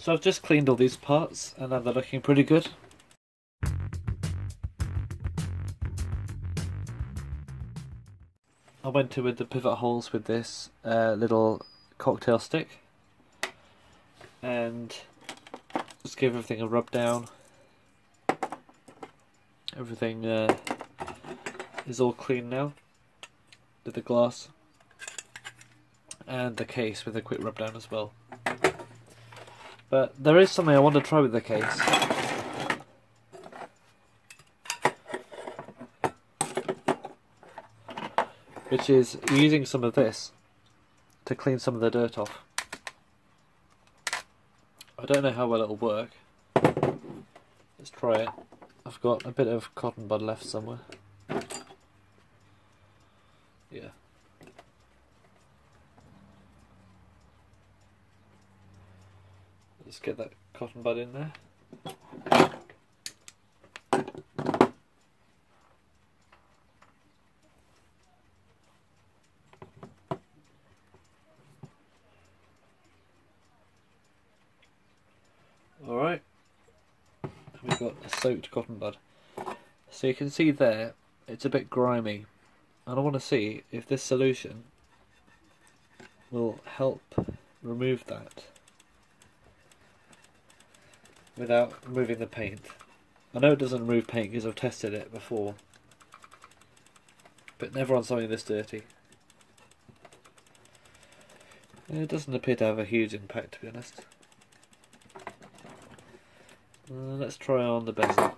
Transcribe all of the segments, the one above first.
So I've just cleaned all these parts and now they're looking pretty good. I went in with the pivot holes with this little cocktail stick and just gave everything a rub down. Everything is all clean now with the glass and the case with a quick rub down as well. But there is something I want to try with the case. Which is using some of this to clean some of the dirt off. I don't know how well it'll work. Let's try it. I've got a bit of cotton bud left somewhere. Yeah. Let's get that cotton bud in there. Alright, we've got a soaked cotton bud. So you can see there, it's a bit grimy. And I want to see if this solution will help remove that without removing the paint. I know it doesn't remove paint because I've tested it before, but never on something this dirty. It doesn't appear to have a huge impact, to be honest. Let's try on the bezel.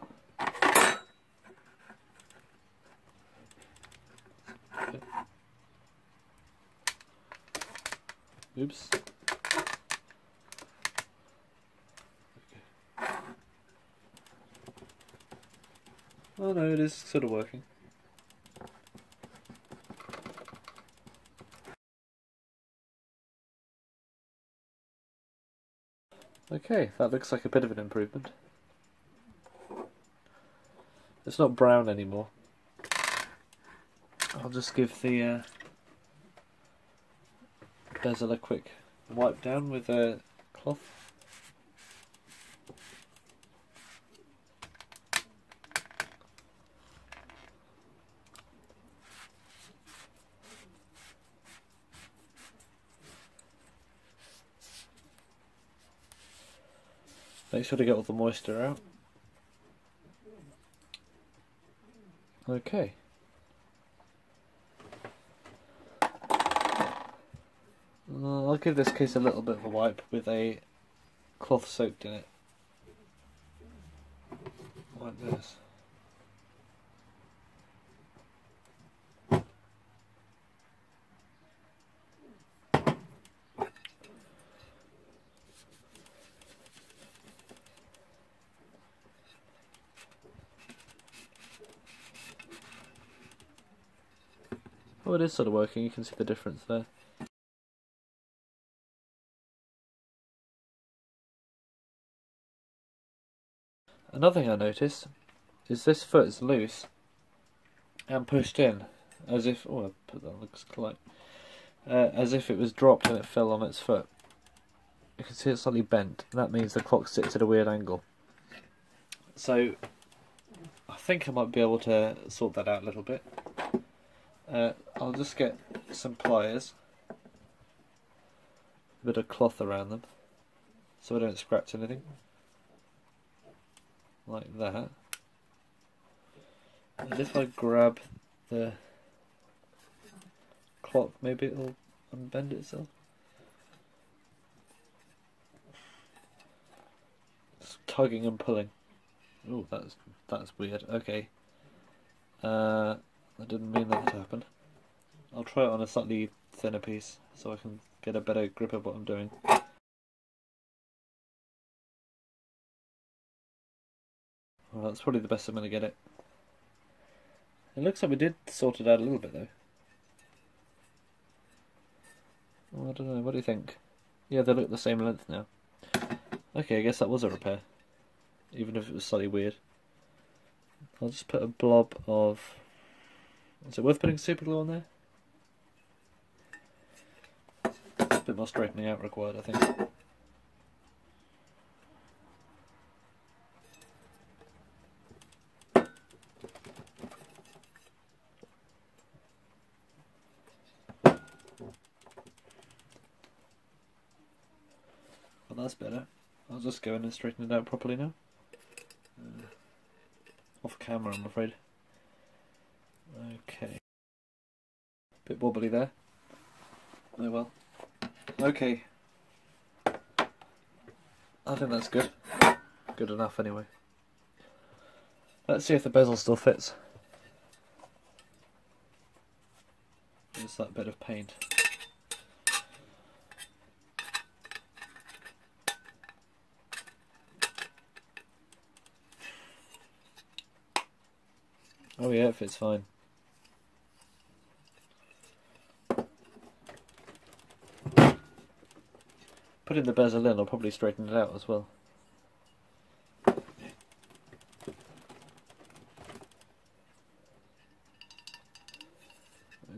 Okay. Oops. Okay. Oh no, it is sort of working. Okay, that looks like a bit of an improvement. It's not brown anymore. I'll just give the bezel a quick wipe down with a cloth. Make sure to get all the moisture out. Okay. I'll give this case a little bit of a wipe with a cloth soaked in it. Like this. Oh, it is sort of working, you can see the difference there. Another thing I noticed is this foot is loose and pushed in, as if, oh, I put that on looks like, as if it was dropped and it fell on its foot. You can see it's slightly bent, and that means the clock sits at a weird angle. So, I think I might be able to sort that out a little bit. I'll just get some pliers, a bit of cloth around them, so I don't scratch anything, like that. And if I grab the clock, maybe it'll unbend itself. It's tugging and pulling. Oh, that's weird. Okay. I didn't mean that to happen. I'll try it on a slightly thinner piece so I can get a better grip of what I'm doing. Well, that's probably the best I'm going to get it. It looks like we did sort it out a little bit though. Oh, I don't know, what do you think? Yeah, they look the same length now. Okay, I guess that was a repair, even if it was slightly weird. I'll just put a blob of... Is it worth putting super glue on there? A bit more straightening out required, I think. Well, that's better. I'll just go in and straighten it out properly now. Off camera, I'm afraid. Okay. Bit wobbly there. Oh well. Okay. I think that's good. Good enough anyway. Let's see if the bezel still fits. Just that bit of paint. Oh yeah, it fits fine. Putting the bezel in will probably straighten it out as well.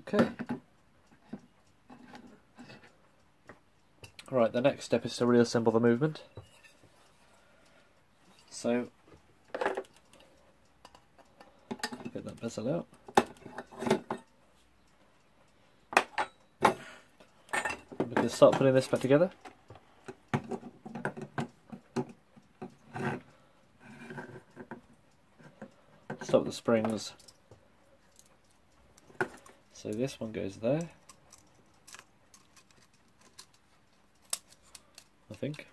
Okay. Alright, the next step is to reassemble the movement. So, get that bezel out. We can start putting this back together. Start with the springs. So this one goes there, I think.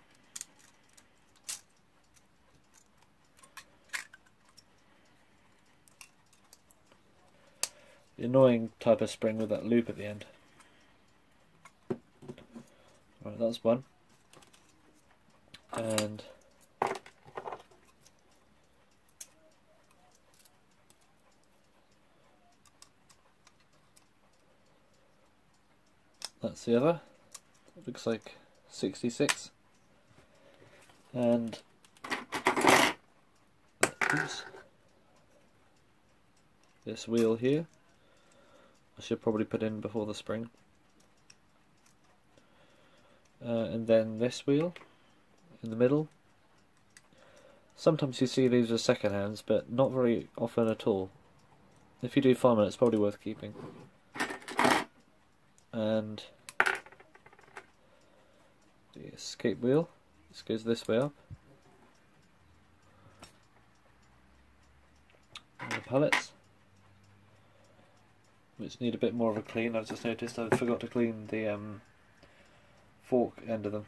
The annoying type of spring with that loop at the end. Right, that's one. And that's the other. It looks like 66. And oops, this wheel here I should probably put in before the spring. And then this wheel in the middle. Sometimes you see these as second hands, but not very often at all. If you do find one, it's probably worth keeping. And the escape wheel, this goes this way up. And the pallets, which need a bit more of a clean. I've just noticed I forgot to clean the fork end of them.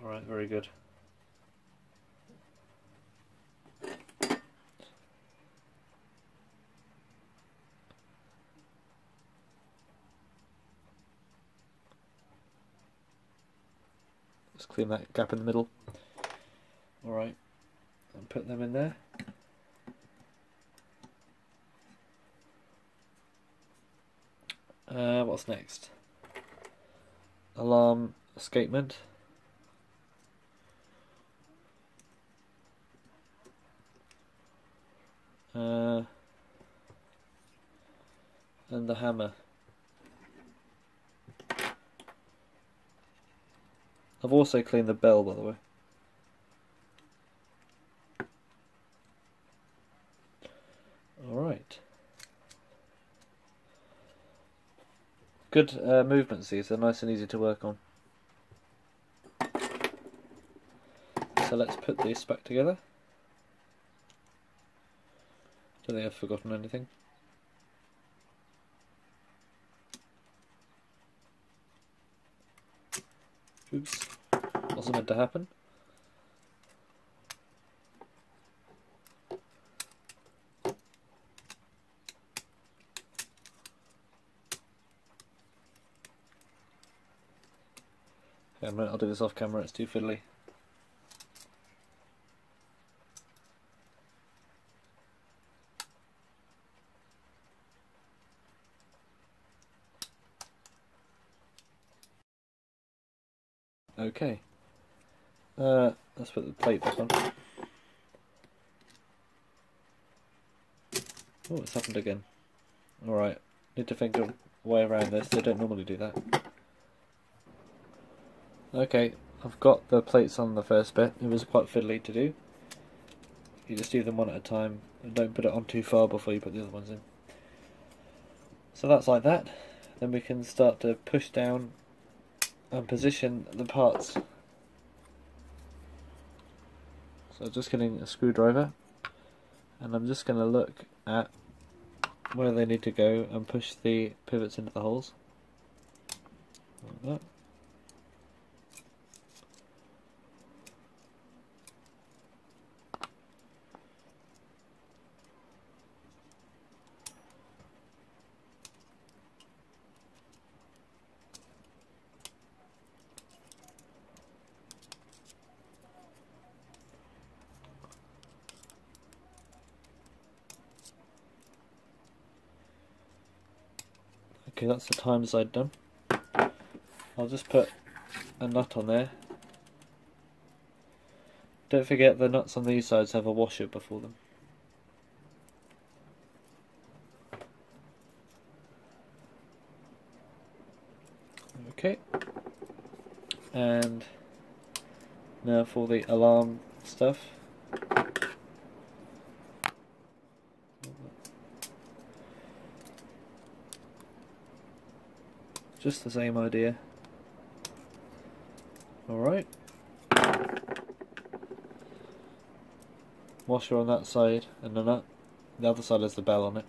Alright, very good. Just clean that gap in the middle. Alright, and put them in there. What's next? Alarm escapement. And the hammer. I've also cleaned the bell, by the way. Alright. Good movements, these. They're nice and easy to work on. So let's put this back together. Don't think I've forgotten anything. Oops, wasn't meant to happen. Okay, I'll do this off camera, it's too fiddly. Okay, let's put the plate back on. Oh, it's happened again. Alright, need to think of a way around this. They don't normally do that. Okay, I've got the plates on the first bit. It was quite fiddly to do. You just do them one at a time and don't put it on too far before you put the other ones in. So that's like that. Then we can start to push down and position the parts. So just getting a screwdriver, and I'm just going to look at where they need to go and push the pivots into the holes. Like that. Okay, that's the time side done. I'll just put a nut on there. Don't forget the nuts on these sides have a washer before them. Okay, and now for the alarm stuff. Just the same idea. Alright. Washer on that side and the nut. The other side has the bell on it.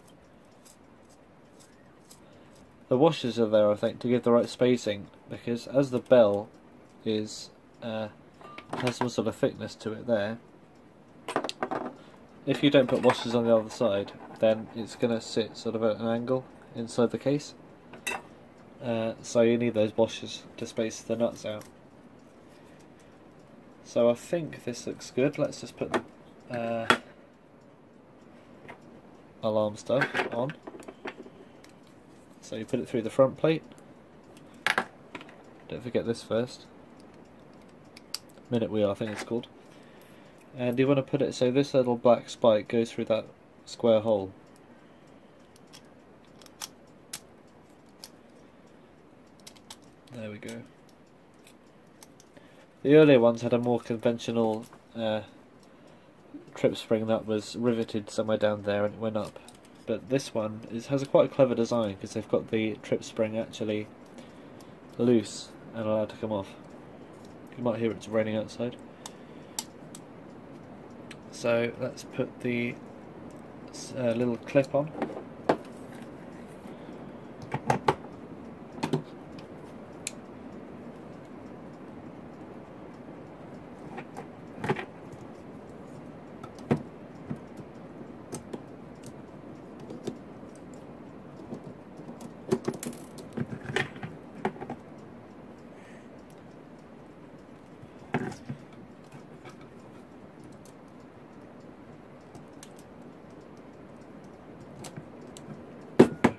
The washers are there, I think, to give the right spacing, because as the bell is has some sort of thickness to it there, if you don't put washers on the other side, then it's going to sit sort of at an angle inside the case. So you need those washers to space the nuts out. So I think this looks good. Let's just put the alarm stuff on. So you put it through the front plate. Don't forget this first. Minute wheel, I think it's called. And you want to put it so this little black spike goes through that square hole. There we go. The earlier ones had a more conventional trip spring that was riveted somewhere down there and it went up. But this one has a quite a clever design because they've got the trip spring actually loose and allowed to come off. You might hear it's raining outside. So let's put the little clip on.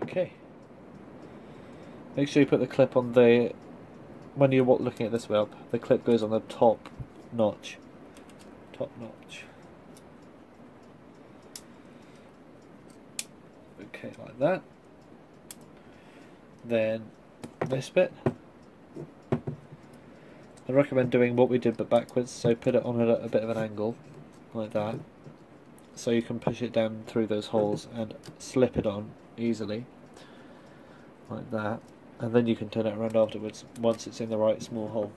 Okay. Make sure you put the clip on the, when you're looking at this way up, the clip goes on the top notch. Top notch. Okay, like that. Then this bit. I recommend doing what we did but backwards, so put it on at a bit of an angle, like that, so you can push it down through those holes and slip it on easily. Like that, and then you can turn it around afterwards once it's in the right small hole.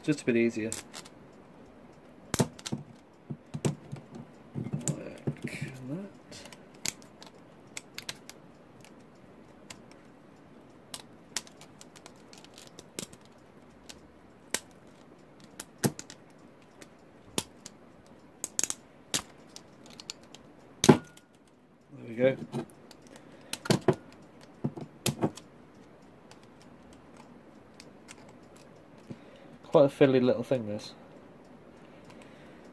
Just a bit easier. Like that. There we go. Quite a fiddly little thing, this.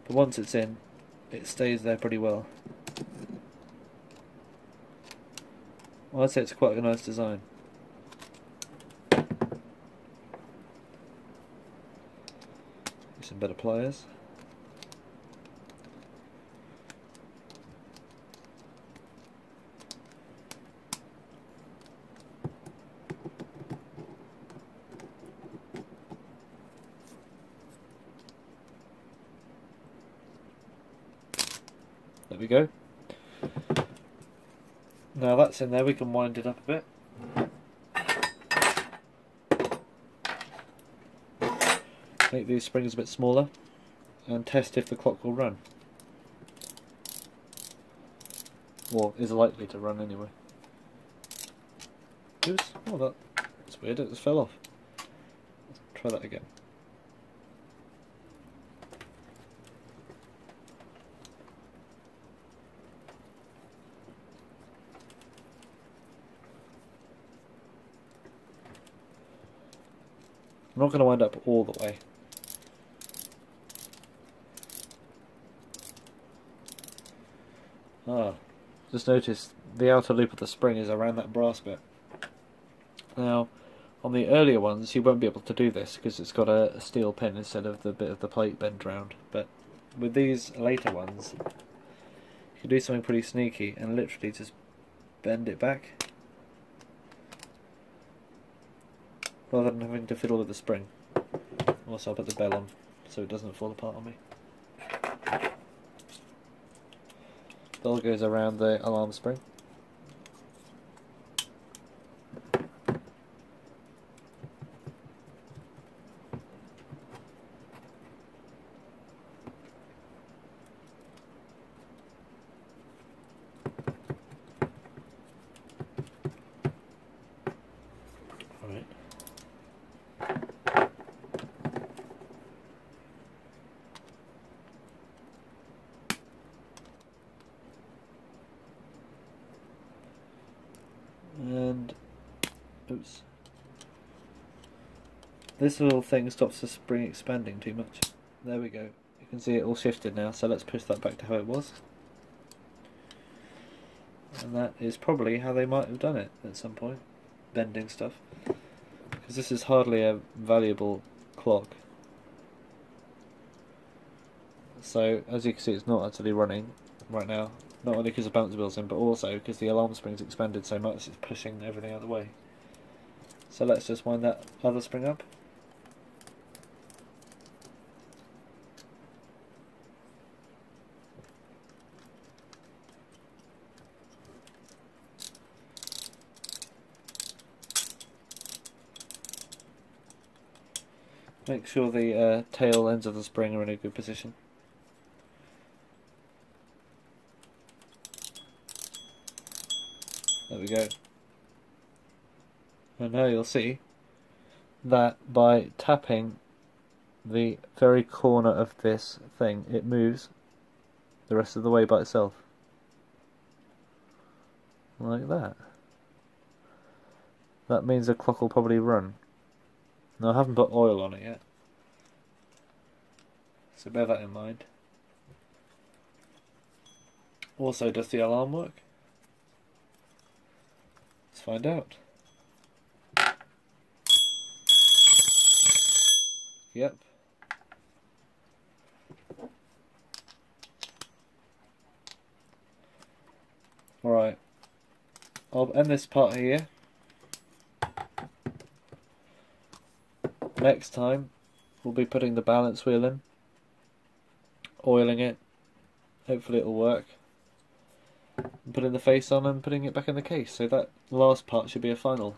But once it's in, it stays there pretty well. Well, I'd say it's quite a nice design. Some better pliers. There we go. Now that's in there, we can wind it up a bit. Make these springs a bit smaller and test if the clock will run. Or is likely to run anyway. Oops, oh that's weird, it just fell off. Let's try that again. I'm not going to wind up all the way. Just notice the outer loop of the spring is around that brass bit. Now, on the earlier ones you won't be able to do this because it's got a steel pin instead of the bit of the plate bent round. But with these later ones, you can do something pretty sneaky and literally just bend it back, rather than having to fiddle with the spring. Also, I'll put the bell on so it doesn't fall apart on me. Bell goes around the alarm spring. Alright. And oops, this little thing stops the spring expanding too much. There we go, you can see it all shifted now, so let's push that back to how it was. And that is probably how they might have done it at some point, bending stuff, because this is hardly a valuable clock. So as you can see, it's not actually running right now. Not only because the bounce wheel's in, but also because the alarm spring's expanded so much it's pushing everything out of the way. So let's just wind that other spring up. Make sure the tail ends of the spring are in a good position. There we go. And now you'll see that by tapping the very corner of this thing, it moves the rest of the way by itself. Like that. That means the clock will probably run. Now I haven't put oil on it yet, so bear that in mind. Also, does the alarm work? Let's find out. Yep. Alright. I'll end this part here. Next time we'll be putting the balance wheel in, oiling it, hopefully it'll work, and putting the face on and putting it back in the case. So that last part should be a final.